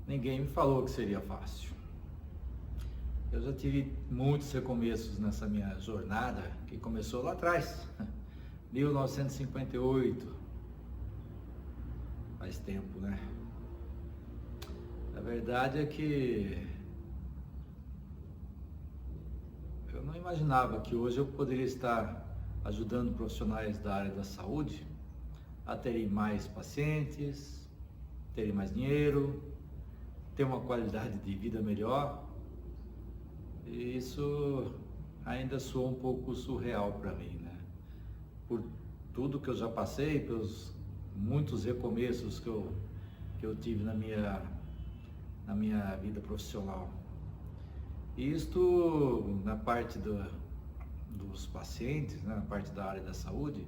ninguém me falou que seria fácil. Eu já tive muitos recomeços nessa minha jornada, que começou lá atrás, 1958, faz tempo, né? A verdade é que eu não imaginava que hoje eu poderia estar ajudando profissionais da área da saúde a terem mais pacientes, terem mais dinheiro, ter uma qualidade de vida melhor. E isso ainda soa um pouco surreal para mim, né? Por tudo que eu já passei, pelos muitos recomeços que eu tive na minha vida profissional. Isto na parte dos pacientes, né, na parte da área da saúde,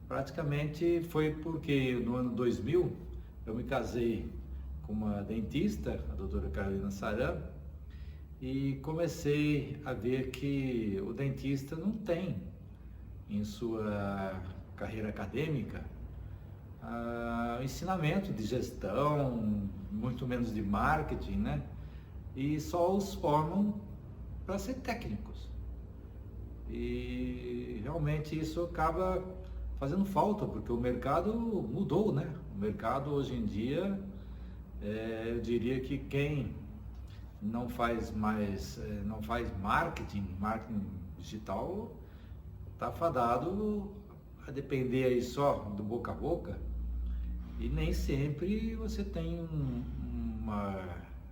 praticamente foi porque no ano 2000 eu me casei com uma dentista, a doutora Carolina Saran, e comecei a ver que o dentista não tem em sua carreira acadêmica ensinamento de gestão, muito menos de marketing, né? E só os formam para ser técnicos. E realmente isso acaba fazendo falta, porque o mercado mudou, né? O mercado hoje em dia, eu diria que quem não faz marketing digital, está fadado a depender aí só do boca a boca, e nem sempre você tem uma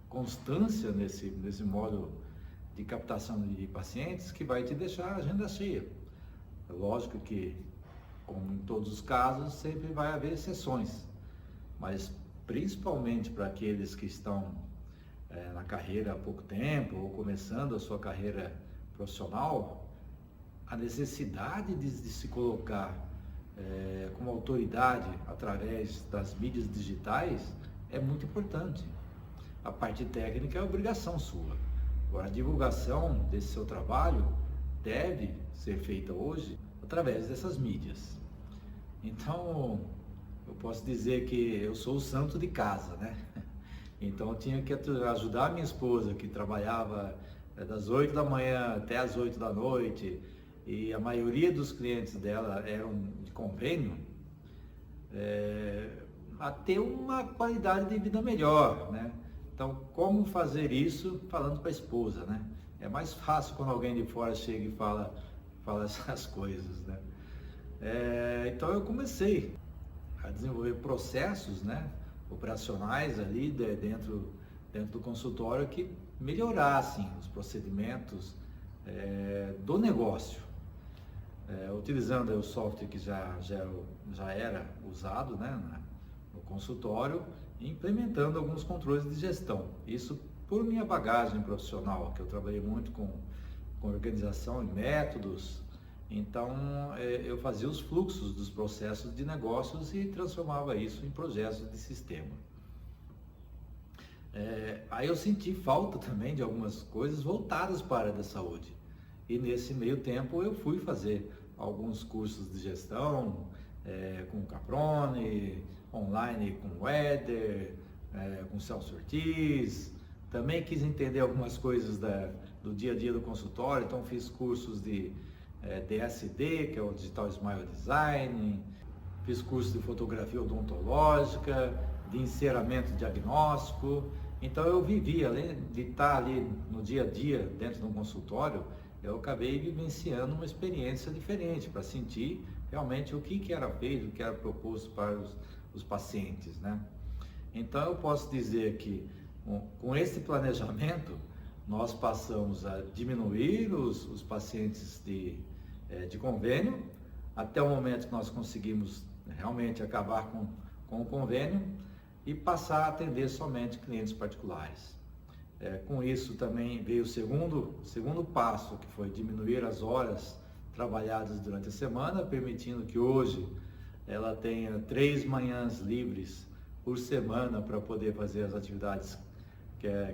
constância nesse modo de captação de pacientes que vai te deixar a agenda cheia. É lógico que, como em todos os casos, sempre vai haver exceções, mas principalmente para aqueles que estão na carreira há pouco tempo ou começando a sua carreira profissional, a necessidade de se colocar como autoridade através das mídias digitais é muito importante. A parte técnica é obrigação sua. Agora, a divulgação desse seu trabalho deve ser feita hoje através dessas mídias. Então, eu posso dizer que eu sou o santo de casa, né? Então eu tinha que ajudar a minha esposa, que trabalhava das 8 da manhã até as 8 da noite, e a maioria dos clientes dela eram de convênio, a ter uma qualidade de vida melhor, né? Então, como fazer isso falando para a esposa, né? É mais fácil quando alguém de fora chega e fala essas coisas, né? Então eu comecei a desenvolver processos, né, operacionais ali dentro do consultório que melhorassem os procedimentos do negócio, utilizando o software que já era usado, né, no consultório, e implementando alguns controles de gestão. Isso por minha bagagem profissional, que eu trabalhei muito com organização e métodos. Então, eu fazia os fluxos dos processos de negócios e transformava isso em projetos de sistema. Aí eu senti falta também de algumas coisas voltadas para a área da saúde. E nesse meio tempo eu fui fazer alguns cursos de gestão, com o Caprone, online com o Éder, com o Celso Ortiz. Também quis entender algumas coisas do dia a dia do consultório, então fiz cursos de DSD, que é o Digital Smile Design, fiz curso de fotografia odontológica, de enceramento diagnóstico. Então eu vivi, além de estar ali no dia a dia dentro de um consultório, eu acabei vivenciando uma experiência diferente para sentir realmente o que era feito, o que era proposto para os pacientes, né? Então eu posso dizer que com esse planejamento nós passamos a diminuir os pacientes de convênio, até o momento que nós conseguimos realmente acabar com o convênio e passar a atender somente clientes particulares. Com isso também veio o segundo passo, que foi diminuir as horas trabalhadas durante a semana, permitindo que hoje ela tenha 3 manhãs livres por semana para poder fazer as atividades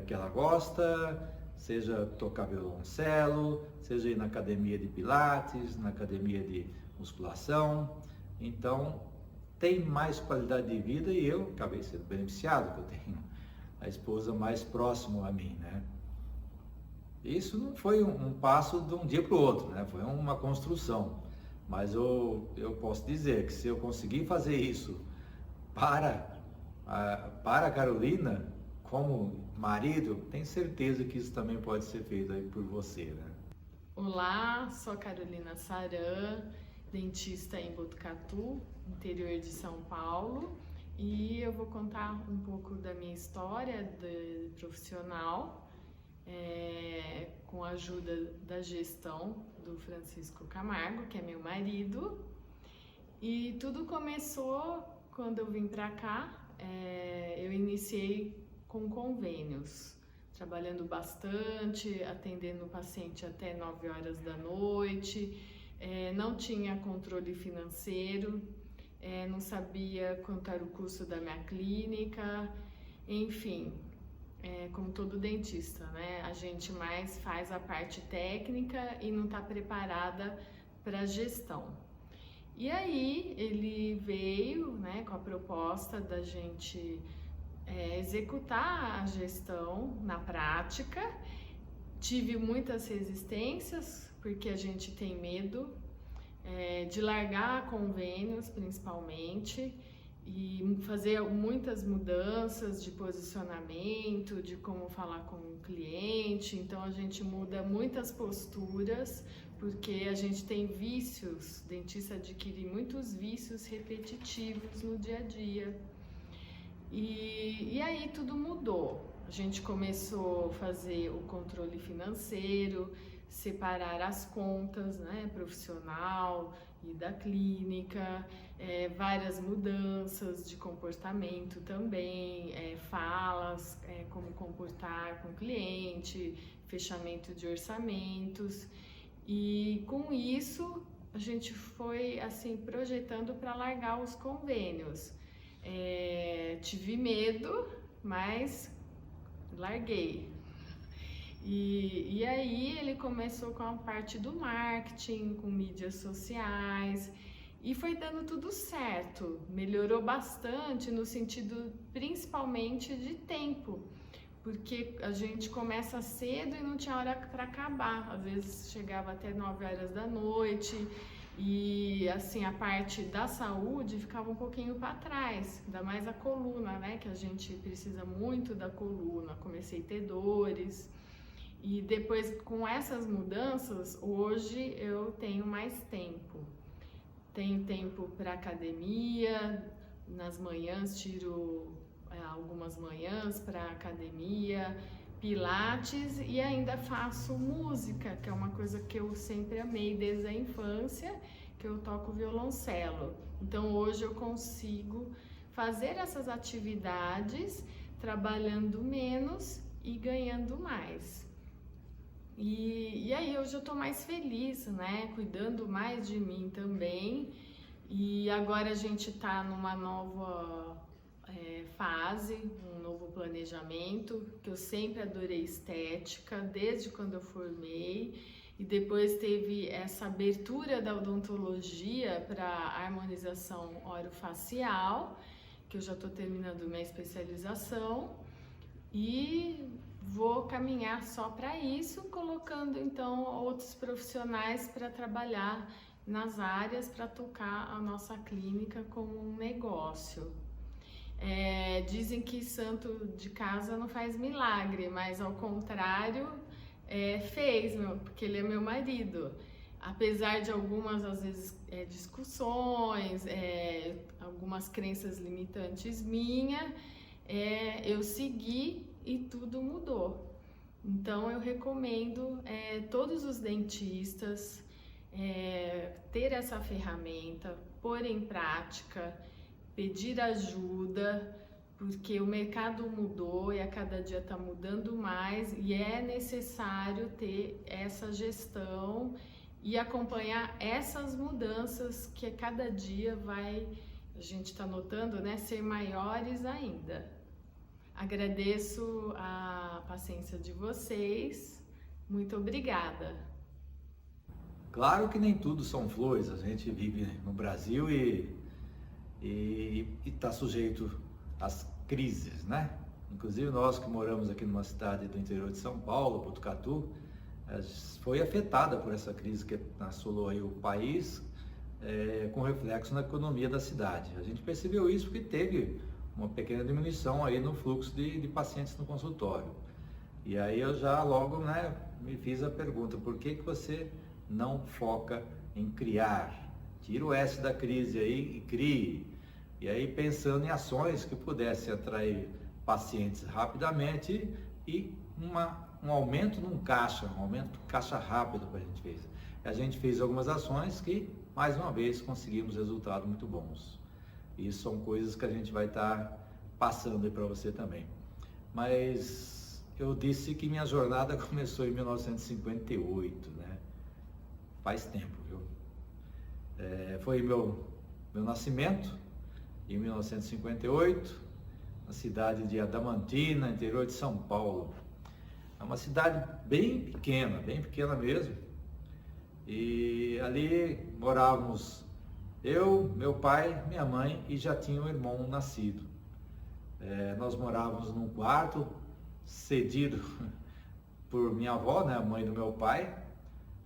que ela gosta, seja tocar violoncelo, seja ir na academia de pilates, na academia de musculação. Então, tem mais qualidade de vida e eu acabei sendo beneficiado, que eu tenho a esposa mais próxima a mim, né? Isso não foi um passo de um dia para o outro, né? Foi uma construção. Mas eu posso dizer que se eu conseguir fazer isso para a Carolina, como marido, tenho certeza que isso também pode ser feito aí por você, né? Olá, sou a Carolina Saran, dentista em Botucatu, interior de São Paulo, e eu vou contar um pouco da minha história de profissional, com a ajuda da gestão do Francisco Camargo, que é meu marido. E tudo começou quando eu vim para cá. Eu iniciei com convênios, trabalhando bastante, atendendo o paciente até 9 horas da noite, não tinha controle financeiro, não sabia quanto era o custo da minha clínica, enfim, como todo dentista, né? A gente mais faz a parte técnica e não está preparada para a gestão. E aí ele veio, né, com a proposta da gente executar a gestão na prática. Tive muitas resistências, porque a gente tem medo de largar convênios, principalmente, e fazer muitas mudanças de posicionamento, de como falar com o cliente. Então a gente muda muitas posturas, porque a gente tem vícios, o dentista adquire muitos vícios repetitivos no dia a dia. E aí tudo mudou. A gente começou a fazer o controle financeiro, separar as contas, né, profissional e da clínica, várias mudanças de comportamento também, falas, como comportar com o cliente, fechamento de orçamentos. E com isso a gente foi assim projetando para largar os convênios. Tive medo, mas larguei. E aí ele começou com a parte do marketing, com mídias sociais, e foi dando tudo certo. Melhorou bastante no sentido principalmente de tempo, porque a gente começa cedo e não tinha hora para acabar. Às vezes chegava até 9 horas da noite. E assim, a parte da saúde ficava um pouquinho para trás, ainda mais a coluna, né? Que a gente precisa muito da coluna. Comecei a ter dores. E depois, com essas mudanças, hoje eu tenho mais tempo. Tenho tempo para academia, nas manhãs tiro algumas manhãs para academia, pilates, e ainda faço música, que é uma coisa que eu sempre amei desde a infância, que eu toco violoncelo. Então hoje eu consigo fazer essas atividades trabalhando menos e ganhando mais. E aí hoje eu tô mais feliz, né? Cuidando mais de mim também. E agora a gente tá numa nova fase, um novo planejamento, que eu sempre adorei estética, desde quando eu formei, e depois teve essa abertura da odontologia para harmonização orofacial, que eu já estou terminando minha especialização, e vou caminhar só para isso, colocando então outros profissionais para trabalhar nas áreas, para tocar a nossa clínica como um negócio. Dizem que santo de casa não faz milagre, mas ao contrário, fez, porque ele é meu marido. Apesar de algumas, às vezes, discussões, algumas crenças limitantes minhas, eu segui e tudo mudou. Então eu recomendo todos os dentistas ter essa ferramenta, pôr em prática, pedir ajuda, porque o mercado mudou e a cada dia está mudando mais, e é necessário ter essa gestão e acompanhar essas mudanças que a cada dia a gente está notando, né, ser maiores ainda. Agradeço a paciência de vocês, muito obrigada. Claro que nem tudo são flores, a gente vive no Brasil e está sujeito às crises, né? Inclusive nós que moramos aqui numa cidade do interior de São Paulo, Botucatu, foi afetada por essa crise que assolou aí o país, com reflexo na economia da cidade. A gente percebeu isso porque teve uma pequena diminuição aí no fluxo de pacientes no consultório. E aí eu já logo, né, me fiz a pergunta, por que você não foca em criar? Tira o S da crise aí e crie. E aí pensando em ações que pudessem atrair pacientes rapidamente e um aumento num caixa, um aumento de caixa rápido para a gente fez. A gente fez algumas ações que, mais uma vez, conseguimos resultados muito bons. E isso são coisas que a gente vai estar passando aí para você também. Mas eu disse que minha jornada começou em 1958, né? Faz tempo, viu? Foi meu nascimento, em 1958, na cidade de Adamantina, interior de São Paulo. É uma cidade bem pequena mesmo. E ali morávamos eu, meu pai, minha mãe e já tinha um irmão nascido. Nós morávamos num quarto cedido por minha avó, né, a mãe do meu pai.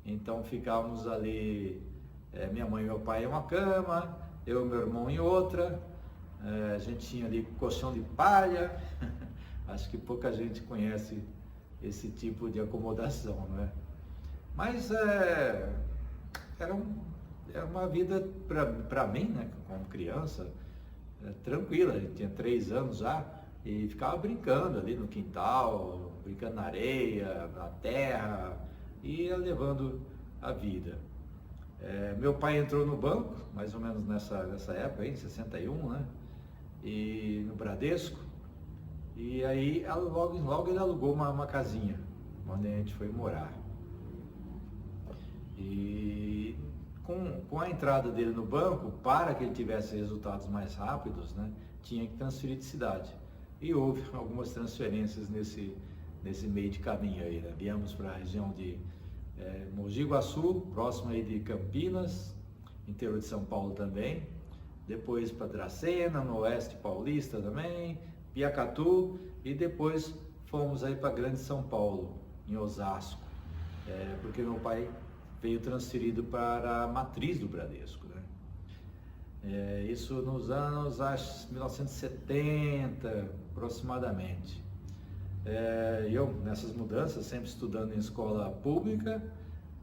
Então ficávamos ali, minha mãe e meu pai em uma cama, eu e meu irmão em outra. A gente tinha ali colchão de palha. Acho que pouca gente conhece esse tipo de acomodação, não é? Mas era uma vida para mim, né, como criança, tranquila. Eu tinha 3 anos já e ficava brincando ali no quintal, brincando na areia, na terra, e ia levando a vida. Meu pai entrou no banco, mais ou menos nessa época, em 61, né? E no Bradesco, e aí logo ele alugou uma casinha, onde a gente foi morar. E com a entrada dele no banco, para que ele tivesse resultados mais rápidos, né, tinha que transferir de cidade. E houve algumas transferências nesse meio de caminho aí, né? Viemos para a região de Mogi Guaçu, próximo aí de Campinas, interior de São Paulo também. Depois para Dracena, no oeste paulista também, Piacatu, e depois fomos aí para Grande São Paulo, em Osasco, porque meu pai veio transferido para a matriz do Bradesco, né? Isso nos anos 1970, aproximadamente. Eu, nessas mudanças, sempre estudando em escola pública,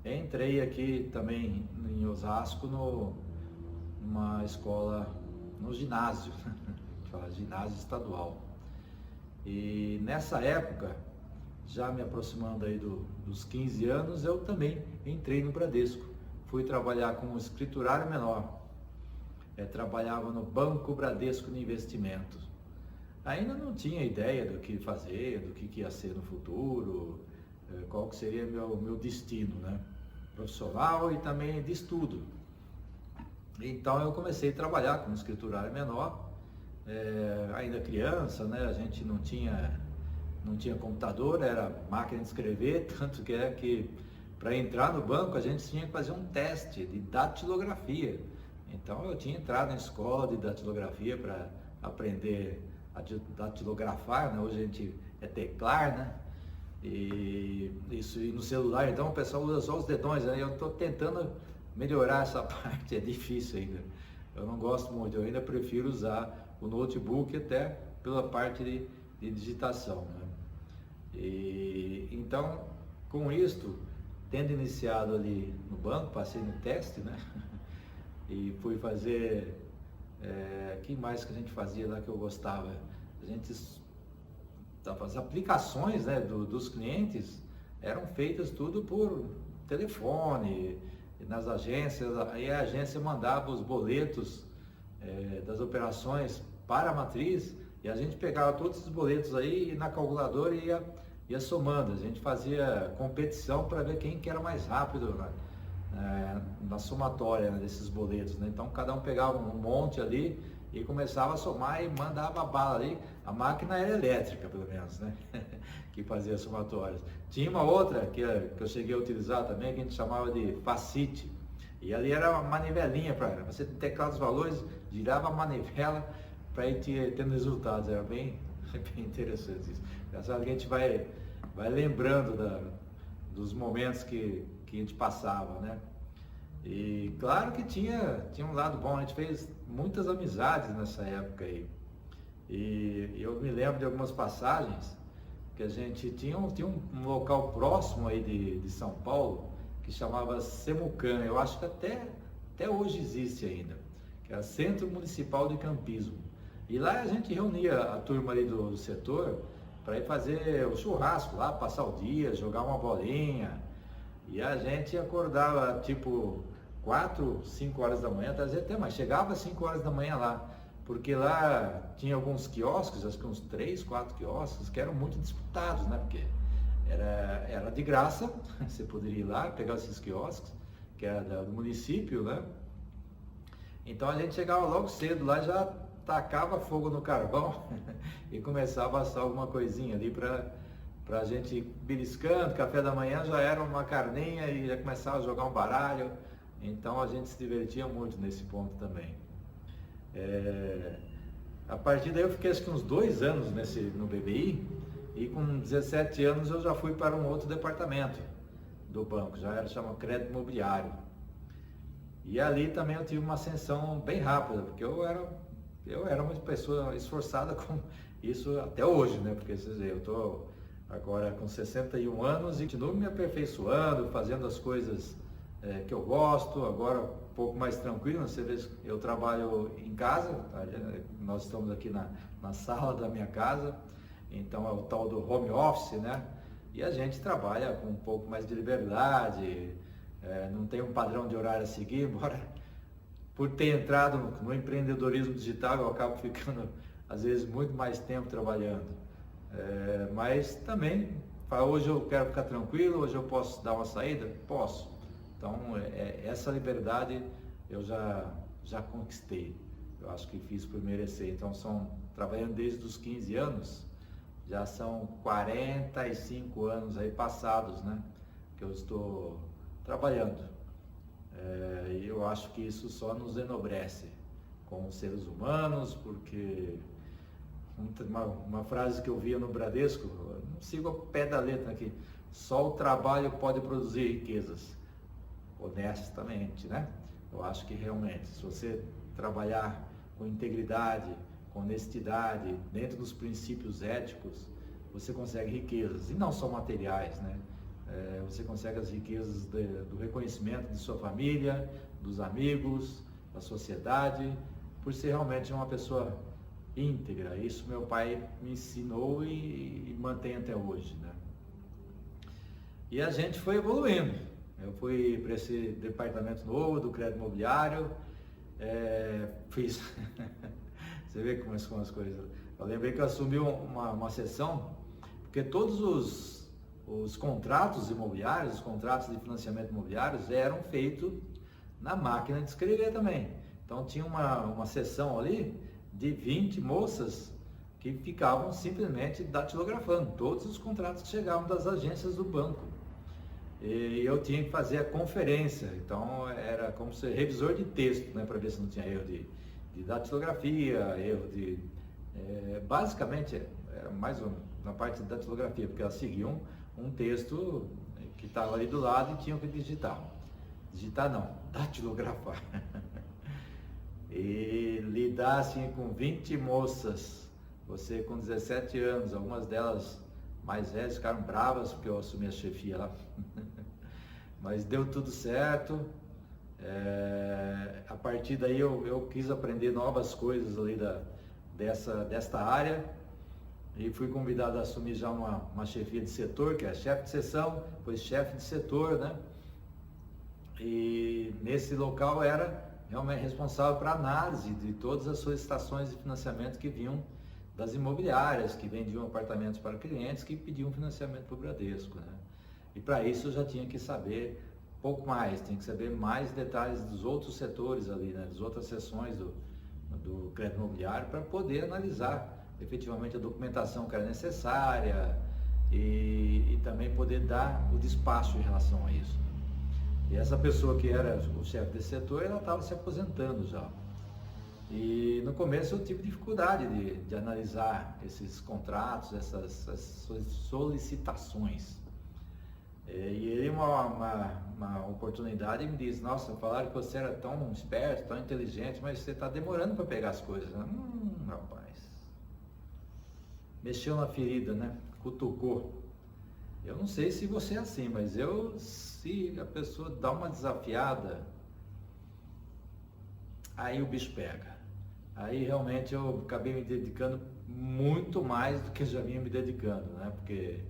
entrei aqui também em Osasco numa escola, no ginásio, fala ginásio estadual. E nessa época, já me aproximando aí dos 15 anos, eu também entrei no Bradesco. Fui trabalhar como escriturário menor. Trabalhava no Banco Bradesco de Investimentos. Ainda não tinha ideia do que fazer, do que ia ser no futuro, qual que seria meu destino, né? Profissional e também de estudo. Então eu comecei a trabalhar como escriturário menor, ainda criança, né? A gente não tinha computador, era máquina de escrever, tanto que para entrar no banco a gente tinha que fazer um teste de datilografia. Então eu tinha entrado na escola de datilografia para aprender a datilografar, né? Hoje a gente teclar, né? E no celular, então o pessoal usa só os dedões, né? Eu estou tentando melhorar essa parte, é difícil ainda. Eu não gosto muito, eu ainda prefiro usar o notebook até pela parte de digitação, né? E então, com isto, tendo iniciado ali no banco, passei no teste, né? E fui fazer, que mais que a gente fazia lá que eu gostava? As aplicações, né, dos clientes eram feitas tudo por telefone, nas agências, aí a agência mandava os boletos das operações para a matriz, e a gente pegava todos esses boletos aí e na calculadora ia somando. A gente fazia competição para ver quem que era mais rápido, né, na somatória, né, desses boletos, né? Então cada um pegava um monte ali e começava a somar e mandava a bala ali. A máquina era elétrica, pelo menos, né? Que fazia somatórias. Tinha uma outra que eu cheguei a utilizar também, que a gente chamava de facite. E ali era uma manivelinha para você teclar os valores, girava a manivela para ir tendo resultados. Era bem É bem interessante isso. Engraçado que a gente vai lembrando dos momentos que a gente passava, né? E claro que tinha um lado bom, a gente fez muitas amizades nessa época aí. E eu me lembro de algumas passagens que a gente tinha um local próximo aí de São Paulo que chamava Semucan, eu acho que até hoje existe ainda, que é o Centro Municipal de Campismo. E lá a gente reunia a turma ali do setor para ir fazer o churrasco lá, passar o dia, jogar uma bolinha. E a gente acordava tipo 4, 5 horas da manhã, às vezes até mais, chegava às 5 horas da manhã lá, porque lá tinha alguns quiosques, acho que uns 3, 4 quiosques, que eram muito disputados, né? Porque era de graça, você poderia ir lá, pegar esses quiosques, que era do município, né? Então a gente chegava logo cedo lá, já tacava fogo no carvão e começava a assar alguma coisinha ali para a gente beliscando. Café da manhã já era uma carninha e já começava a jogar um baralho. Então a gente se divertia muito nesse ponto também. A partir daí eu fiquei acho que uns 2 anos no BBI e com 17 anos eu já fui para um outro departamento do banco, já chama Crédito Imobiliário. E ali também eu tive uma ascensão bem rápida, porque eu era uma pessoa esforçada com isso até hoje, né? Porque eu estou agora com 61 anos e continuo me aperfeiçoando, fazendo as coisas que eu gosto, agora um pouco mais tranquilo. Você vê, eu trabalho em casa, nós estamos aqui na sala da minha casa, então é o tal do home office, né? E a gente trabalha com um pouco mais de liberdade, não tem um padrão de horário a seguir, embora por ter entrado no empreendedorismo digital eu acabo ficando às vezes muito mais tempo trabalhando. Mas também, hoje eu quero ficar tranquilo, hoje eu posso dar uma saída? Posso. Então, essa liberdade eu já conquistei. Eu acho que fiz por merecer. Então, trabalhando desde os 15 anos, já são 45 anos aí passados, né? Que eu estou trabalhando. E eu acho que isso só nos enobrece como seres humanos, porque uma frase que eu via no Bradesco, eu não sigo ao pé da letra aqui, só o trabalho pode produzir riquezas. Honestamente, né? Eu acho que realmente, se você trabalhar com integridade, com honestidade, dentro dos princípios éticos, você consegue riquezas, e não só materiais, né? Você consegue as riquezas do reconhecimento de sua família, dos amigos, da sociedade, por ser realmente uma pessoa íntegra. Isso meu pai me ensinou e mantém até hoje, né? E a gente foi evoluindo. Eu fui para esse departamento novo do crédito imobiliário, fiz, você vê como são as coisas. Eu lembrei que eu assumi uma seção, porque todos os contratos imobiliários, os contratos de financiamento imobiliários eram feitos na máquina de escrever também. Então tinha uma seção ali de 20 moças que ficavam simplesmente datilografando todos os contratos que chegavam das agências do banco. E eu tinha que fazer a conferência, então era como ser revisor de texto, né, para ver se não tinha erro de datilografia, erro de... basicamente era mais na parte de datilografia, porque elas seguiam um texto que estava ali do lado e tinham que digitar. Digitar não, datilografar. E lidar assim com 20 moças, você com 17 anos, algumas delas mais velhas ficaram bravas porque eu assumi a chefia lá. Mas deu tudo certo. A partir daí eu quis aprender novas coisas ali desta área e fui convidado a assumir já uma chefia de setor, que é chefe de seção, depois chefe de setor, né? E nesse local era realmente responsável para análise de todas as solicitações de financiamento que vinham das imobiliárias, que vendiam apartamentos para clientes que pediam financiamento para o Bradesco, né? E para isso eu já tinha que saber um pouco mais, tinha que saber mais detalhes dos outros setores ali, né? Das outras seções do crédito imobiliário, para poder analisar efetivamente a documentação que era necessária e também poder dar o despacho em relação a isso. E essa pessoa que era o chefe desse setor, ela estava se aposentando já. E no começo eu tive dificuldade de analisar esses contratos, essas solicitações. E ele, uma oportunidade, me disse: nossa, falaram que você era tão esperto, tão inteligente, mas você está demorando para pegar as coisas. Rapaz, mexeu na ferida, né? Cutucou. Eu não sei se você é assim, mas se a pessoa dá uma desafiada, aí o bicho pega. Aí realmente eu acabei me dedicando muito mais do que já vinha me dedicando, né? Porque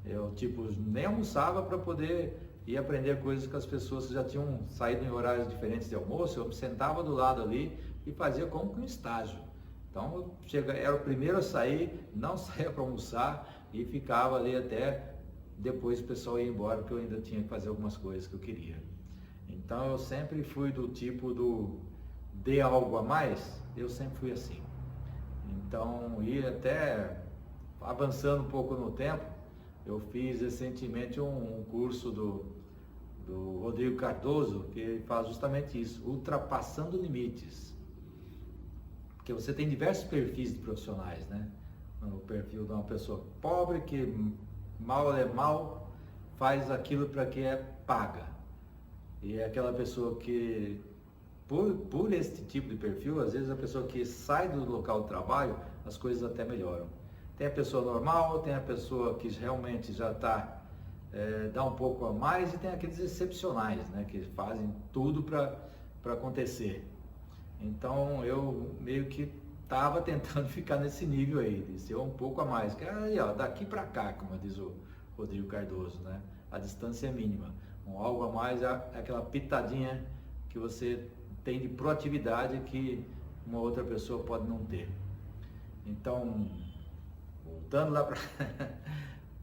eu nem almoçava para poder ir aprender coisas que as pessoas já tinham saído em horários diferentes de almoço. Eu me sentava do lado ali e fazia como que um estágio. Então eu era o primeiro a sair, não saía para almoçar e ficava ali até depois o pessoal ia embora, porque eu ainda tinha que fazer algumas coisas que eu queria. Então eu sempre fui do tipo de algo a mais, eu sempre fui assim. Então, e até avançando um pouco no tempo, eu fiz recentemente um curso do Rodrigo Cardoso, que ele faz justamente isso, ultrapassando limites. Porque você tem diversos perfis de profissionais, né? O perfil de uma pessoa pobre que mal faz aquilo para que é paga. E é aquela pessoa que, por esse tipo de perfil, às vezes a pessoa que sai do local de trabalho, as coisas até melhoram. Tem a pessoa normal, tem a pessoa que realmente já dá um pouco a mais, e tem aqueles excepcionais, né, que fazem tudo para acontecer. Então eu meio que estava tentando ficar nesse nível aí, de ser um pouco a mais, que aí, ó, daqui para cá, como diz o Rodrigo Cardoso, né, a distância é mínima. Algo a mais é aquela pitadinha que você tem de proatividade que uma outra pessoa pode não ter. Então, voltando lá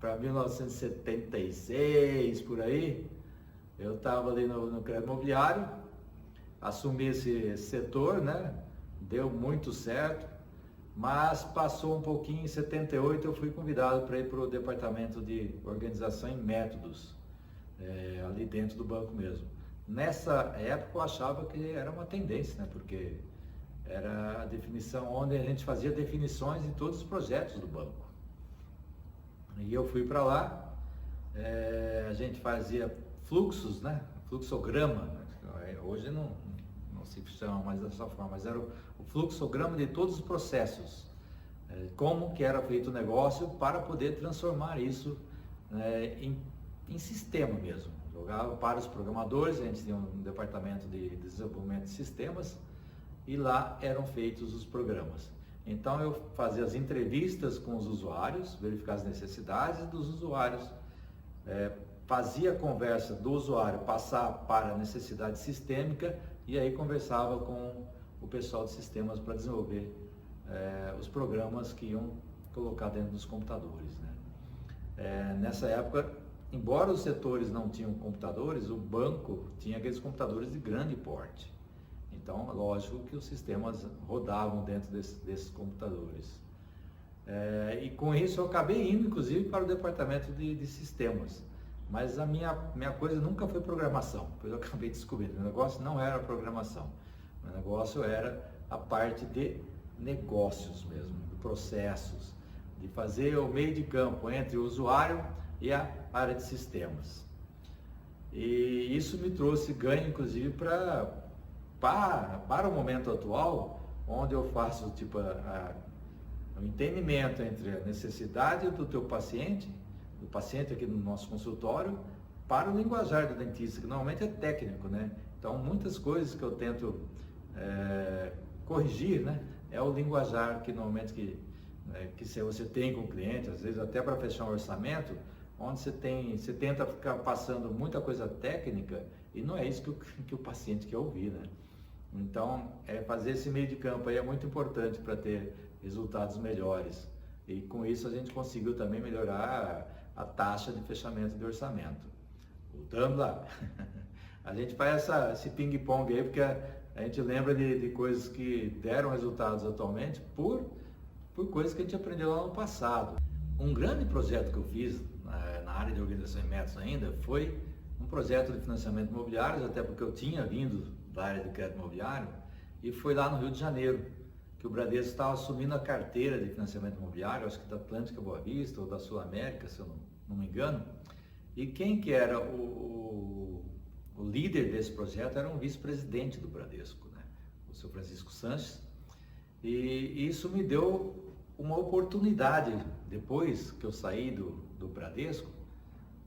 para 1976, por aí, eu estava ali no crédito imobiliário, assumi esse setor, né? Deu muito certo, mas passou um pouquinho, em 78 eu fui convidado para ir para o departamento de organização e métodos, ali dentro do banco mesmo. Nessa época eu achava que era uma tendência, né? Porque era a definição onde a gente fazia definições de todos os projetos do banco. E eu fui para lá, a gente fazia fluxos, né? Fluxograma, né? Hoje não se chama mais dessa forma, mas era o fluxograma de todos os processos, como que era feito o negócio para poder transformar isso em sistema mesmo. Jogava para os programadores, a gente tinha um departamento de desenvolvimento de sistemas e lá eram feitos os programas. Então eu fazia as entrevistas com os usuários, verificar as necessidades dos usuários, fazia a conversa do usuário passar para a necessidade sistêmica e aí conversava com o pessoal de sistemas para desenvolver os programas que iam colocar dentro dos computadores, né? Nessa época, embora os setores não tinham computadores, o banco tinha aqueles computadores de grande porte. Então, lógico que os sistemas rodavam dentro desses computadores. E com isso eu acabei indo, inclusive, para o departamento de sistemas. Mas a minha coisa nunca foi programação, pois eu acabei descobrindo. O negócio não era programação. O negócio era a parte de negócios mesmo, de processos, de fazer o meio de campo entre o usuário e a área de sistemas. E isso me trouxe ganho, inclusive, para o momento atual, onde eu faço tipo o entendimento entre a necessidade do teu paciente, do paciente aqui no nosso consultório, para o linguajar do dentista, que normalmente é técnico, né? Então, muitas coisas que eu tento corrigir, né? É o linguajar que normalmente que se você tem com o cliente, às vezes até para fechar um orçamento, onde você tenta ficar passando muita coisa técnica e não é isso que o paciente quer ouvir, né? Então, fazer esse meio de campo aí é muito importante para ter resultados melhores. E com isso a gente conseguiu também melhorar a taxa de fechamento de orçamento. Voltando lá, a gente faz esse ping-pong aí porque a gente lembra de coisas que deram resultados atualmente por coisas que a gente aprendeu lá no passado. Um grande projeto que eu fiz na área de organização e métodos ainda foi um projeto de financiamento imobiliário, até porque eu tinha vindo da área de crédito imobiliário, E foi lá no Rio de Janeiro que o Bradesco estava assumindo a carteira de financiamento imobiliário, acho que da Atlântica Boa Vista ou da Sul América, se eu não me engano. E quem que era o líder desse projeto era um vice-presidente do Bradesco, né? O seu Francisco Sanches. E isso me deu uma oportunidade, depois que eu saí do Bradesco,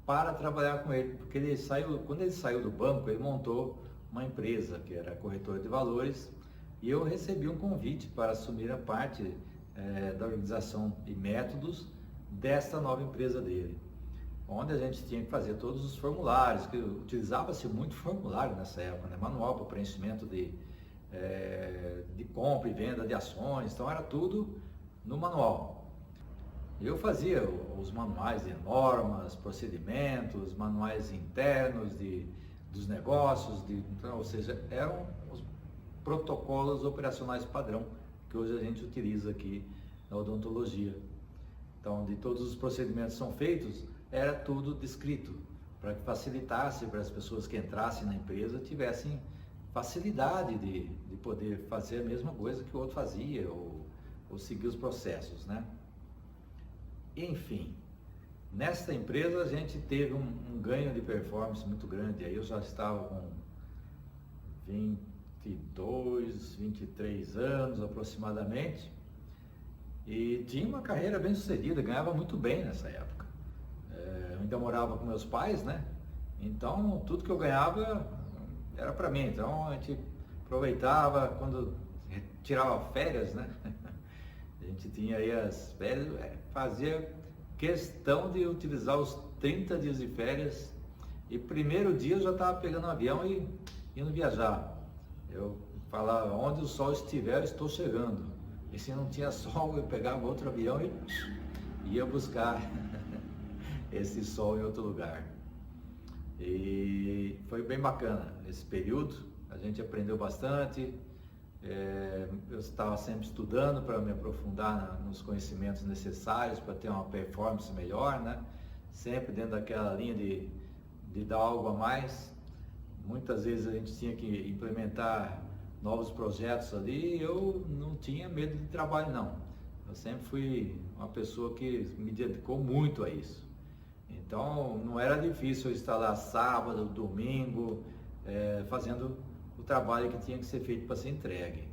para trabalhar com ele, porque quando ele saiu do banco, ele montou uma empresa que era corretora de valores, e eu recebi um convite para assumir a parte da organização e métodos desta nova empresa dele, onde a gente tinha que fazer todos os formulários, que utilizava-se muito formulário nessa época, né? Manual para preenchimento de compra e venda de ações, então era tudo no manual. Eu fazia os manuais de normas, procedimentos, manuais internos dos negócios, então, ou seja, eram os protocolos operacionais padrão que hoje a gente utiliza aqui na odontologia. Então, de todos os procedimentos que são feitos, era tudo descrito, para que facilitasse para as pessoas que entrassem na empresa tivessem facilidade de poder fazer a mesma coisa que o outro fazia, ou seguir os processos, né? Enfim, nesta empresa a gente teve um ganho de performance muito grande. Aí eu já estava com 22, 23 anos aproximadamente, e tinha uma carreira bem sucedida, ganhava muito bem nessa época. Eu ainda morava com meus pais, né? Então tudo que eu ganhava era para mim. Então a gente aproveitava quando tirava férias, né? A gente tinha aí as férias, fazia questão de utilizar os 30 dias de férias, e primeiro dia eu já estava pegando um avião e indo viajar. Eu falava, onde o sol estiver, eu estou chegando. E se não tinha sol, eu pegava outro avião e ia buscar esse sol em outro lugar. E foi bem bacana esse período, a gente aprendeu bastante. Eu estava sempre estudando para me aprofundar nos conhecimentos necessários para ter uma performance melhor, né? Sempre dentro daquela linha de dar algo a mais. Muitas vezes a gente tinha que implementar novos projetos ali, e eu não tinha medo de trabalho, não. Eu sempre fui uma pessoa que me dedicou muito a isso. Então não era difícil eu estar lá sábado, domingo, fazendo o trabalho que tinha que ser feito para ser entregue.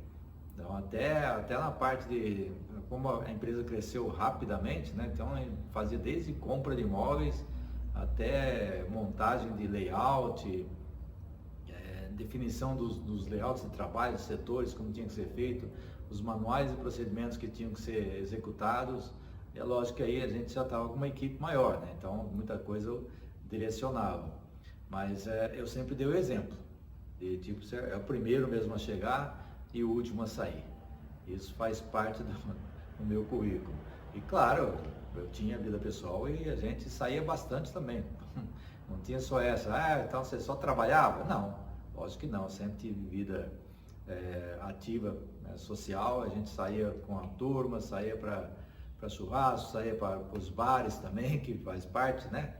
Então até na parte de como a empresa cresceu rapidamente, né? Então fazia desde compra de imóveis até montagem de layout, definição dos layouts de trabalho, dos setores, como tinha que ser feito, os manuais e procedimentos que tinham que ser executados. E é lógico que aí a gente já estava com uma equipe maior, né? Então muita coisa eu direcionava, mas eu sempre dei o exemplo. E, tipo, é o primeiro mesmo a chegar e o último a sair. Isso faz parte do meu currículo. E claro, eu tinha vida pessoal e a gente saía bastante também. Não tinha só essa, então você só trabalhava? Não, lógico que não. Eu sempre tive vida ativa, né, social. A gente saía com a turma, saía para churrasco, saía para os bares também, que faz parte, né?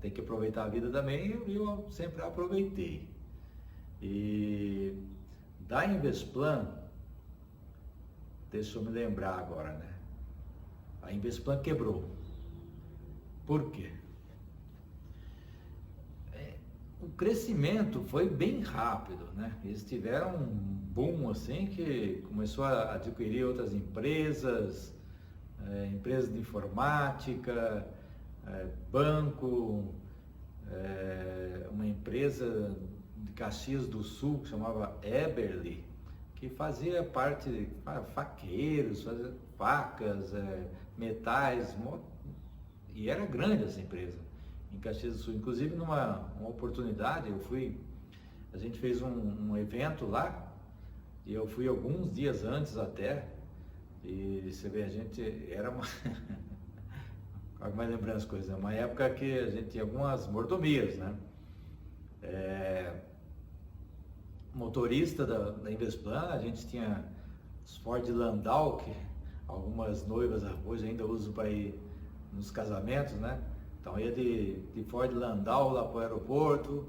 Tem que aproveitar a vida também, e eu sempre aproveitei. E da Invesplan, deixa eu me lembrar agora, né? A Invesplan quebrou. Por quê? O crescimento foi bem rápido, né? Eles tiveram um boom assim, que começou a adquirir outras empresas, empresas de informática, banco, uma empresa de Caxias do Sul que chamava Eberly, que fazia parte de faqueiros, fazia facas, metais, e era grande essa empresa em Caxias do Sul. Inclusive numa oportunidade a gente fez um evento lá, e eu fui alguns dias antes até, e você vê, a gente era uma mais lembrando as coisas, uma época que a gente tinha algumas mordomias, né? Motorista da Invesplan, a gente tinha os Ford Landau, que algumas noivas hoje ainda usam para ir nos casamentos, né? Então ia de Ford Landau lá para o aeroporto,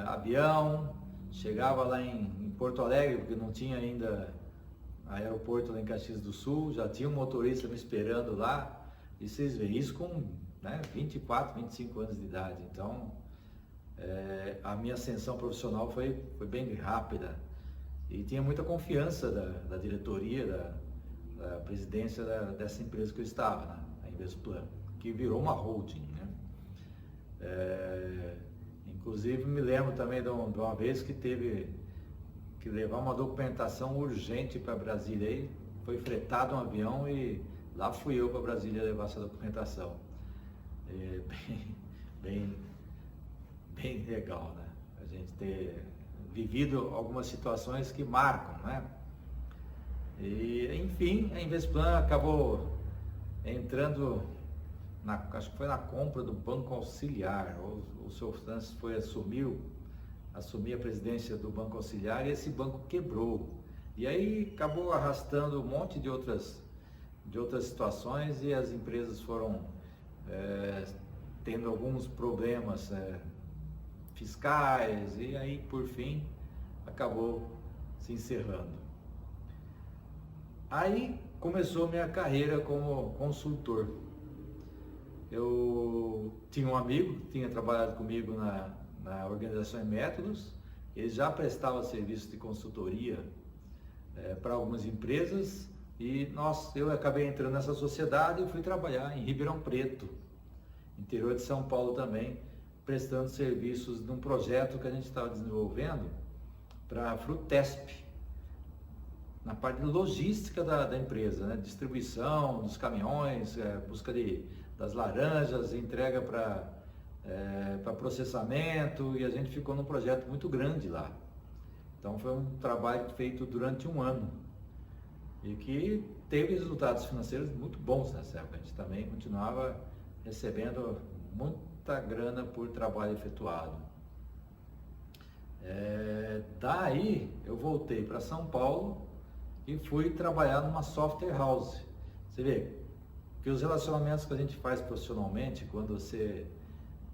avião, chegava lá em Porto Alegre, porque não tinha ainda aeroporto lá em Caxias do Sul, já tinha um motorista me esperando lá, e vocês veem isso com, né, 24, 25 anos de idade. Então, a minha ascensão profissional foi bem rápida, e tinha muita confiança da diretoria, da presidência dessa empresa que eu estava, né, a Invesplan, que virou uma holding, né? Inclusive me lembro também de uma vez que teve que levar uma documentação urgente para Brasília, aí foi fretado um avião e lá fui eu para Brasília levar essa documentação. Bem legal, né? A gente ter vivido algumas situações que marcam, né? E enfim, a Invesplan acabou entrando acho que foi na compra do Banco Auxiliar. O seu Francis foi assumir a presidência do Banco Auxiliar, e esse banco quebrou. E aí acabou arrastando um monte de outras situações, e as empresas foram tendo alguns problemas fiscais, e aí por fim acabou se encerrando. Aí começou minha carreira como consultor. Eu tinha um amigo que tinha trabalhado comigo na organização em métodos. Ele já prestava serviço de consultoria para algumas empresas, e eu acabei entrando nessa sociedade e fui trabalhar em Ribeirão Preto, interior de São Paulo também, prestando serviços num projeto que a gente estava desenvolvendo para a Frutesp, na parte de logística da empresa, né? Distribuição dos caminhões, busca das laranjas, entrega para processamento, e a gente ficou num projeto muito grande lá. Então foi um trabalho feito durante um ano e que teve resultados financeiros muito bons nessa época. A gente também continuava recebendo muita grana por trabalho efetuado. Daí eu voltei para São Paulo e fui trabalhar numa software house. Você vê que os relacionamentos que a gente faz profissionalmente, quando você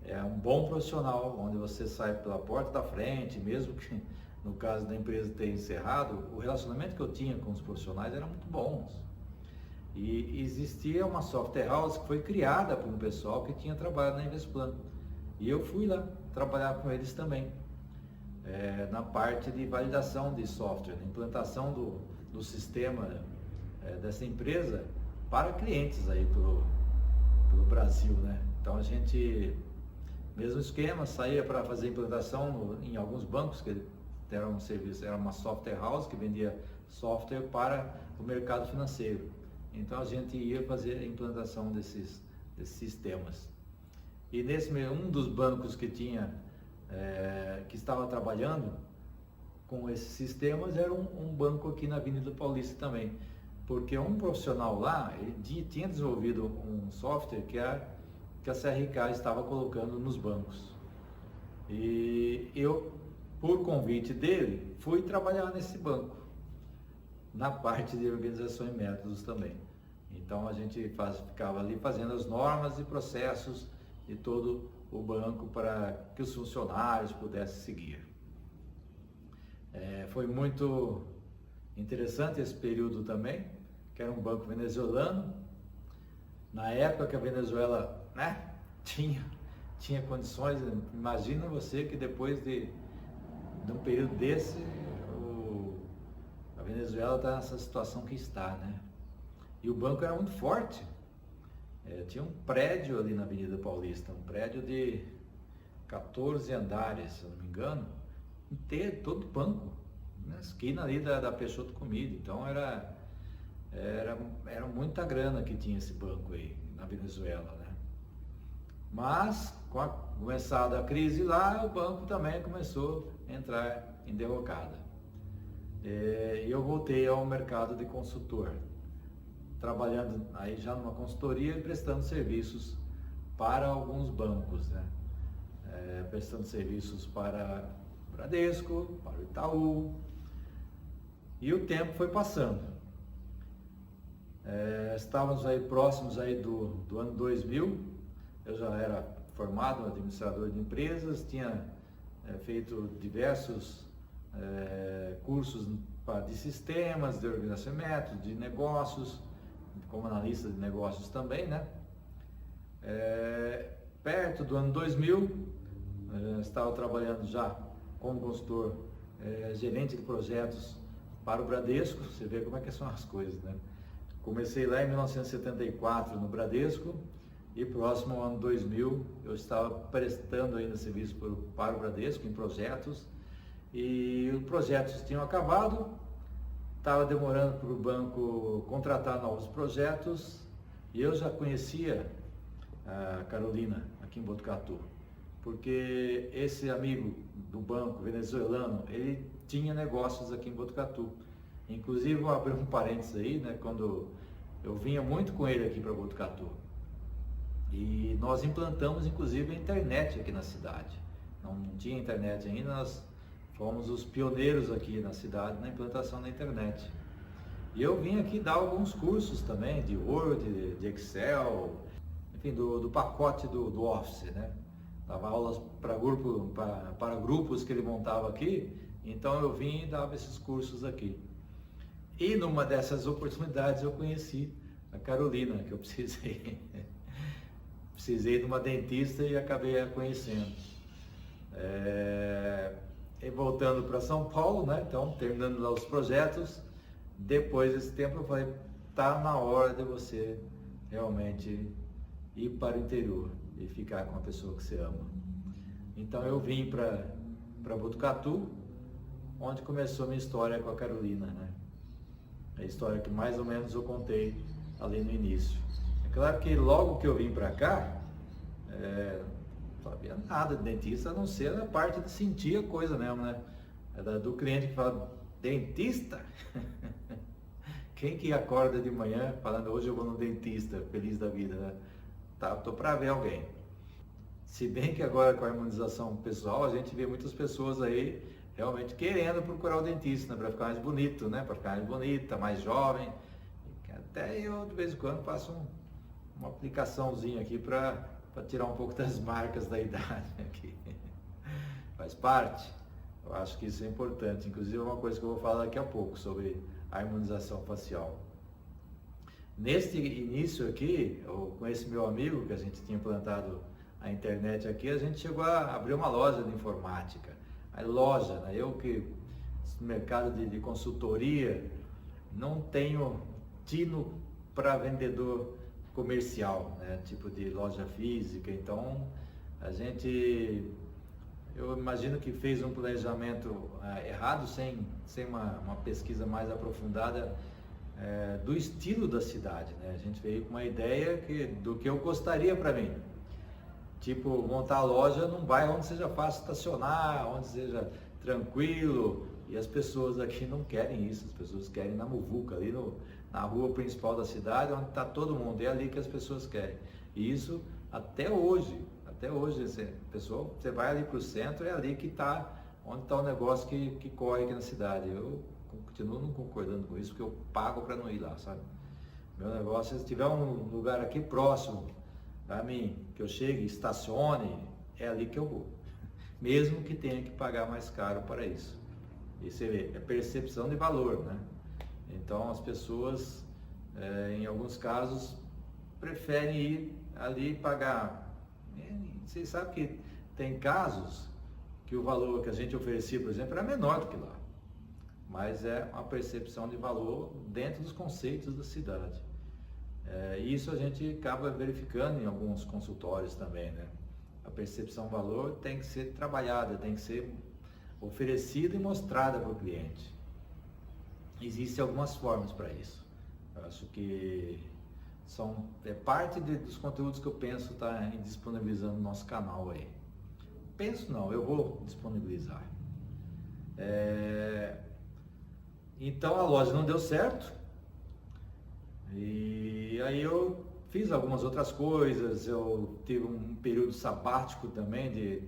é um bom profissional, onde você sai pela porta da frente, mesmo que no caso da empresa ter encerrado, o relacionamento que eu tinha com os profissionais era muito bons. E existia uma software house que foi criada por um pessoal que tinha trabalhado na Invesplan. E eu fui lá trabalhar com eles também, na parte de validação de software, na implantação do sistema dessa empresa para clientes aí pelo Brasil, né? Então a gente, mesmo esquema, saía para fazer implantação em alguns bancos que deram um serviço, era uma software house que vendia software para o mercado financeiro. Então a gente ia fazer a implantação desses sistemas. E um dos bancos que estava trabalhando com esses sistemas era um banco aqui na Avenida Paulista também, porque um profissional lá, ele tinha desenvolvido um software que a CRK estava colocando nos bancos. E eu, por convite dele, fui trabalhar nesse banco, na parte de organização e métodos também. Então a gente ficava ali fazendo as normas e processos de todo o banco para que os funcionários pudessem seguir. Foi muito interessante esse período também, que era um banco venezuelano. Na época que a Venezuela, né, tinha condições. Imagina você que depois de um período desse, a Venezuela está nessa situação que está, né? E o banco era muito forte. Tinha um prédio ali na Avenida Paulista, um prédio de 14 andares, se eu não me engano, inteiro, todo banco, na esquina ali da Peixoto Comida. Então era muita grana que tinha esse banco aí na Venezuela, né? Mas com a começada a crise lá, o banco também começou a entrar em derrocada. E eu voltei ao mercado de consultor, trabalhando aí já numa consultoria e prestando serviços para alguns bancos, né? Prestando serviços para o Bradesco, para o Itaú, e o tempo foi passando. Estávamos aí próximos aí do ano 2000, eu já era formado administrador de empresas, tinha feito diversos cursos de sistemas, de organização de métodos, de negócios, como analista de negócios também, né? Perto do ano 2000, estava trabalhando já como consultor, gerente de projetos para o Bradesco. Você vê como é que são as coisas, né? Comecei lá em 1974 no Bradesco e próximo ao ano 2000 eu estava prestando ainda serviço para o Bradesco em projetos, e os projetos tinham acabado, estava demorando para o banco contratar novos projetos, e eu já conhecia a Carolina aqui em Botucatu, porque esse amigo do banco venezuelano, ele tinha negócios aqui em Botucatu. Inclusive, vou abrir um parênteses aí, né? Quando eu vinha muito com ele aqui para Botucatu, e nós implantamos inclusive a internet aqui na cidade. Não tinha internet ainda, nós fomos os pioneiros aqui na cidade na implantação da internet. E eu vim aqui dar alguns cursos também de Word, de Excel, enfim, do pacote do Office, né? Dava aulas para grupos que ele montava aqui, então eu vim e dava esses cursos aqui. E numa dessas oportunidades eu conheci a Carolina, que eu precisei de uma dentista e acabei a conhecendo. E voltando para São Paulo, né? Então, terminando lá os projetos, depois desse tempo eu falei, tá na hora de você realmente ir para o interior e ficar com a pessoa que você ama. Então eu vim para Botucatu, onde começou a minha história com a Carolina, né? A história que mais ou menos eu contei ali no início. É claro que logo que eu vim para cá, não sabia nada de dentista, a não ser a parte de sentir a coisa mesmo, né? Do cliente que fala, dentista? Quem que acorda de manhã falando, hoje eu vou no dentista, feliz da vida, né? Tá, tô para ver alguém. Se bem que agora com a harmonização pessoal, a gente vê muitas pessoas aí realmente querendo procurar o dentista, né? Para ficar mais bonito, né? Para ficar mais bonita, mais jovem. Até eu, de vez em quando, faço uma aplicaçãozinha aqui para tirar um pouco das marcas da idade aqui. Faz parte. Eu acho que isso é importante. Inclusive, é uma coisa que eu vou falar daqui a pouco sobre a harmonização facial. Neste início aqui, com esse meu amigo, que a gente tinha implantado a internet aqui, a gente chegou a abrir uma loja de informática. A loja, né? Eu que no mercado de consultoria não tenho tino para vendedor comercial, né? Tipo de loja física. Então eu imagino que fez um planejamento errado, sem uma pesquisa mais aprofundada do estilo da cidade, né? A gente veio com uma ideia do que eu gostaria para mim. Tipo, montar a loja num bairro onde seja fácil estacionar, onde seja tranquilo, e as pessoas aqui não querem isso, as pessoas querem na muvuca, ali na rua principal da cidade, onde está todo mundo, é ali que as pessoas querem. E isso até hoje, você vai ali para o centro, é ali que está, onde está o negócio que corre aqui na cidade. Eu continuo não concordando com isso, porque eu pago para não ir lá, sabe? Meu negócio é, se tiver um lugar aqui próximo para mim, que eu chegue, estacione, é ali que eu vou, mesmo que tenha que pagar mais caro para isso. Isso é percepção de valor, né? Então as pessoas, em alguns casos, preferem ir ali e pagar. Vocês sabem que tem casos que o valor que a gente oferecia, por exemplo, era menor do que lá, mas é uma percepção de valor dentro dos conceitos da cidade. Isso a gente acaba verificando em alguns consultórios também, né? A percepção de valor tem que ser trabalhada, tem que ser oferecida e mostrada para o cliente. Existem algumas formas para isso. Eu acho que é parte dos conteúdos que eu penso estar disponibilizando no nosso canal aí. Penso não, eu vou disponibilizar. Então a loja não deu certo, e aí eu fiz algumas outras coisas. Eu tive um período sabático também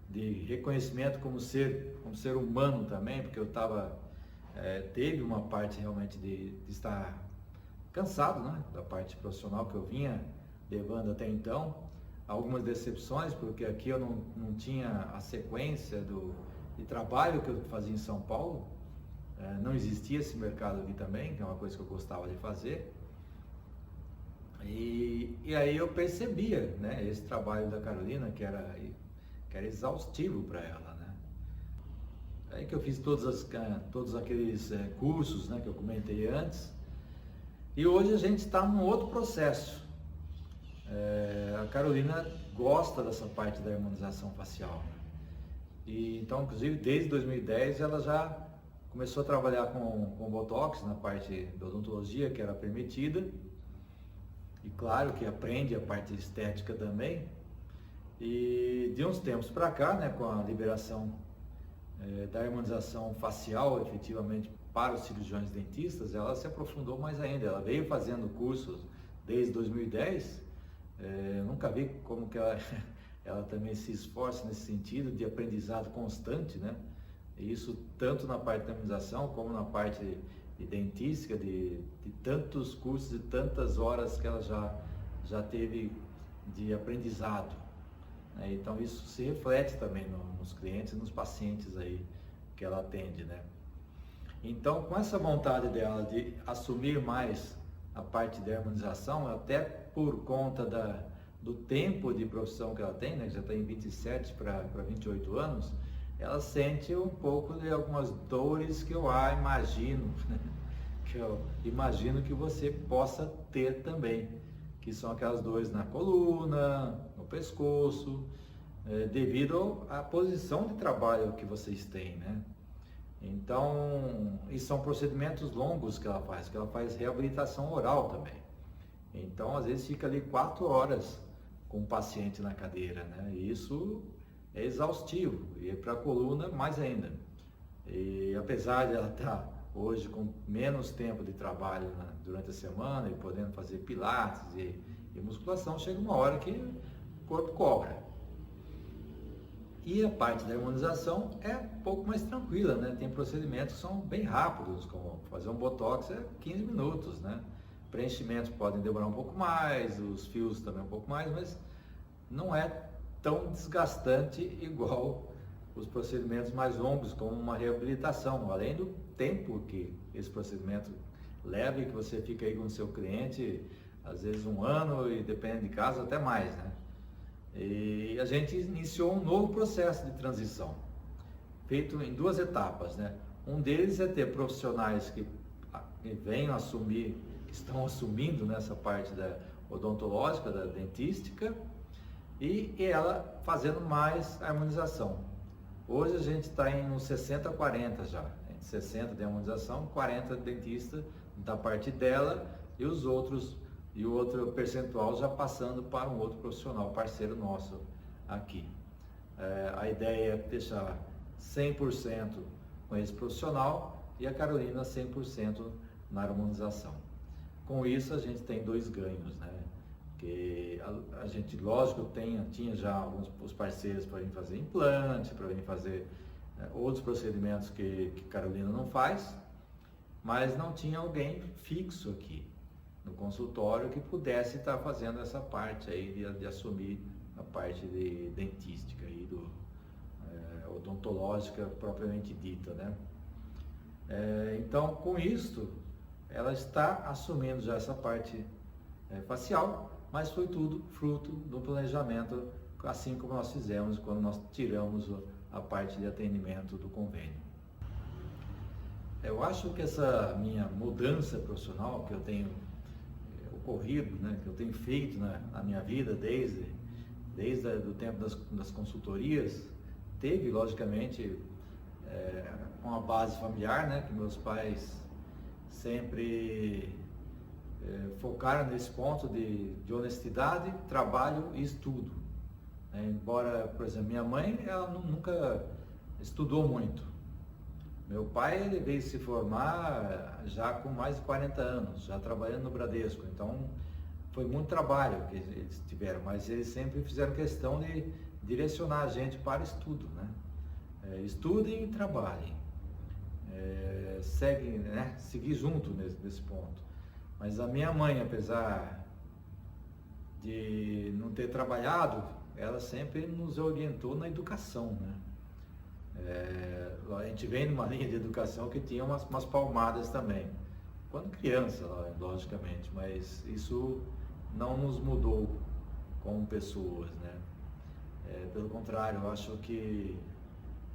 de reconhecimento como ser humano também, porque eu teve uma parte realmente de estar cansado, né, da parte profissional que eu vinha levando até então. Algumas decepções, porque aqui eu não tinha a sequência de trabalho que eu fazia em São Paulo. Não existia esse mercado aqui também, que é uma coisa que eu gostava de fazer. E aí eu percebia, né, esse trabalho da Carolina, que era exaustivo para ela, né? Aí que eu fiz todos aqueles cursos, né, que eu comentei antes. E hoje a gente está num outro processo. A Carolina gosta dessa parte da harmonização facial. E então, inclusive, desde 2010 ela já começou a trabalhar com Botox na parte da odontologia, que era permitida. E claro que aprende a parte estética também. E de uns tempos para cá, né, com a liberação da harmonização facial efetivamente para os cirurgiões dentistas, ela se aprofundou mais ainda. Ela veio fazendo cursos desde 2010. Eu nunca vi como que ela também se esforça nesse sentido de aprendizado constante, né? E isso tanto na parte da harmonização como na parte de dentística, de tantos cursos e tantas horas que ela já teve de aprendizado. Então isso se reflete também nos clientes e nos pacientes aí que ela atende, né? Então, com essa vontade dela de assumir mais a parte de harmonização, até por conta do tempo de profissão que ela tem, né, que já tem 27 para 28 anos, ela sente um pouco de algumas dores que eu imagino, né, que eu imagino que você possa ter também, que são aquelas dores na coluna, no pescoço, devido à posição de trabalho que vocês têm, né? Então, e são procedimentos longos que ela faz reabilitação oral também. Então, às vezes fica ali 4 horas com o paciente na cadeira, né? E isso é exaustivo, e para a coluna mais ainda. E apesar de ela estar hoje com menos tempo de trabalho durante a semana e podendo fazer pilates e musculação, chega uma hora que o corpo cobra. E a parte da harmonização é um pouco mais tranquila, né? Tem procedimentos que são bem rápidos, como fazer um botox 15 minutos, né? Preenchimentos podem demorar um pouco mais, os fios também um pouco mais, mas não é tão desgastante igual os procedimentos mais longos, como uma reabilitação, além do tempo que esse procedimento leva e que você fica aí com o seu cliente, às vezes 1 ano e dependendo de caso até mais, né? E a gente iniciou um novo processo de transição, feito em 2 etapas, né? Um deles é ter profissionais que venham assumir, que estão assumindo nessa parte da odontológica, da dentística, e ela fazendo mais harmonização. Hoje a gente está em uns 60-40 já, 60 de harmonização, 40 de dentista da parte dela e o outro percentual já passando para um outro profissional, parceiro nosso aqui. A ideia é deixar 100% com esse profissional e a Carolina 100% na harmonização. Com isso a gente tem 2 ganhos, né? Que a gente, lógico, tinha já alguns parceiros para vir fazer implante, para vir fazer outros procedimentos que Carolina não faz, mas não tinha alguém fixo aqui no consultório que pudesse estar fazendo essa parte aí de assumir a parte de dentística e odontológica propriamente dita, né? Então, com isto, ela está assumindo já essa parte facial, mas foi tudo fruto do planejamento, assim como nós fizemos quando nós tiramos a parte de atendimento do convênio. Eu acho que essa minha mudança profissional que eu tenho ocorrido, né, que eu tenho feito na minha vida desde o tempo das consultorias, teve logicamente uma base familiar, né, que meus pais sempre focaram nesse ponto de honestidade, trabalho e estudo. Embora, por exemplo, minha mãe, ela nunca estudou muito. Meu pai, ele veio se formar já com mais de 40 anos, já trabalhando no Bradesco. Então, foi muito trabalho que eles tiveram, mas eles sempre fizeram questão de direcionar a gente para estudo, né? Estudem e trabalhem. Seguir junto nesse ponto. Mas a minha mãe, apesar de não ter trabalhado, ela sempre nos orientou na educação, né? A gente vem numa linha de educação que tinha umas palmadas também, quando criança, logicamente, mas isso não nos mudou como pessoas, né? Pelo contrário, eu acho que,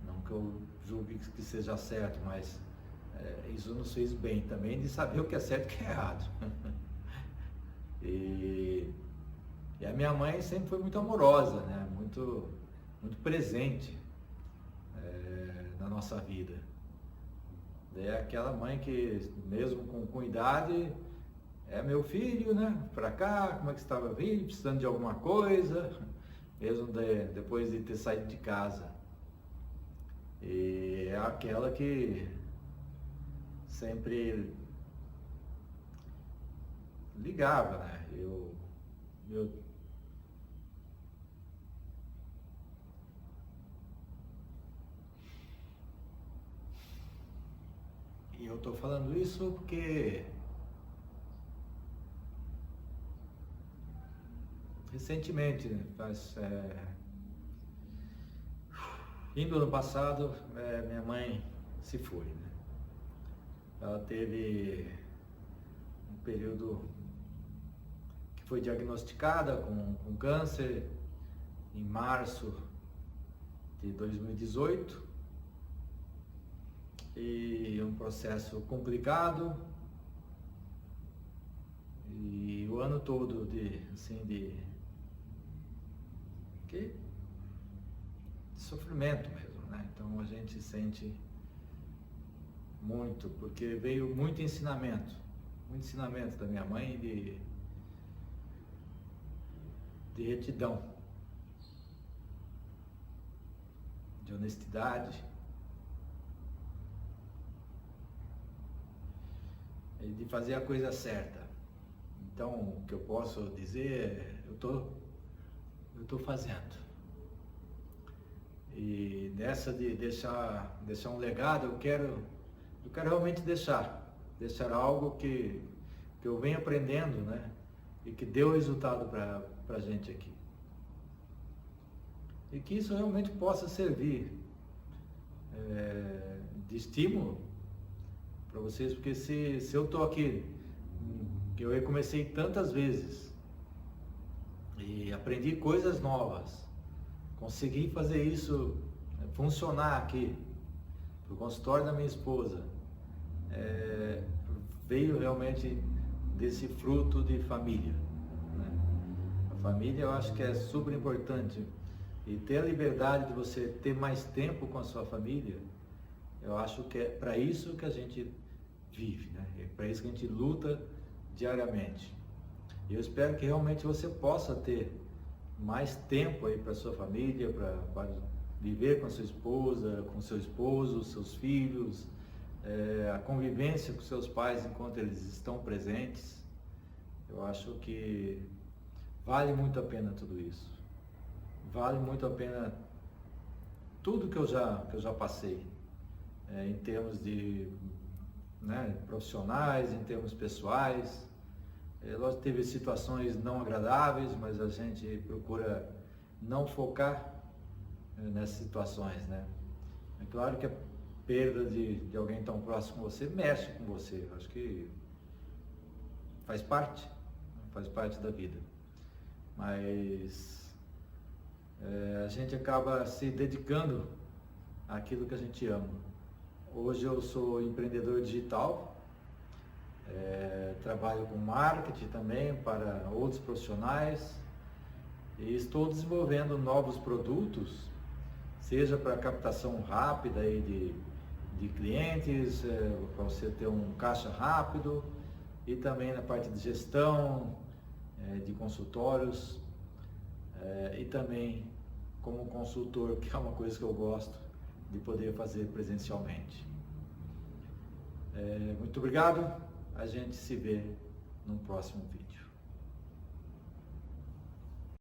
não que eu julgue que seja certo, mas isso nos fez bem também de saber o que é certo e o que é errado. E a minha mãe sempre foi muito amorosa, né? Muito presente na nossa vida. É aquela mãe que, mesmo com idade, meu filho, né? Pra cá, como é que você estava vindo? Precisando de alguma coisa, mesmo depois de ter saído de casa. E é aquela que sempre ligava, né? E eu estou falando isso porque recentemente, fim do ano passado, minha mãe se foi, né? Ela teve um período que foi diagnosticada com câncer em março de 2018 e um processo complicado, e o ano todo de sofrimento mesmo, né? Então a gente sente muito, porque veio muito ensinamento da minha mãe de retidão, de honestidade, e de fazer a coisa certa. Então, o que eu posso dizer é, eu tô fazendo. E nessa de deixar um legado, eu quero realmente deixar algo que eu venho aprendendo, né? E que deu resultado para a gente aqui. E que isso realmente possa servir de estímulo para vocês, porque se eu estou aqui, que eu recomecei tantas vezes e aprendi coisas novas, consegui fazer isso funcionar aqui, pro consultório da minha esposa, veio realmente desse fruto de família, né? A família, eu acho que é super importante, e ter a liberdade de você ter mais tempo com a sua família, eu acho que é para isso que a gente vive, né? É para isso que a gente luta diariamente. E eu espero que realmente você possa ter mais tempo aí para sua família, para viver com a sua esposa, com seu esposo, seus filhos, a convivência com seus pais enquanto eles estão presentes. Eu acho que vale muito a pena tudo isso. Vale muito a pena tudo que eu já passei, em termos de, né, profissionais, em termos pessoais. Lógico, teve situações não agradáveis, mas a gente procura não focar nessas situações, né? É claro que a perda de alguém tão próximo com você mexe com você. Acho que faz parte da vida. Mas a gente acaba se dedicando àquilo que a gente ama. Hoje eu sou empreendedor digital, trabalho com marketing também para outros profissionais e estou desenvolvendo novos produtos, seja para captação rápida aí de clientes, para você ter um caixa rápido, e também na parte de gestão, de consultórios, e também como consultor, que é uma coisa que eu gosto de poder fazer presencialmente. Muito obrigado, a gente se vê no próximo vídeo.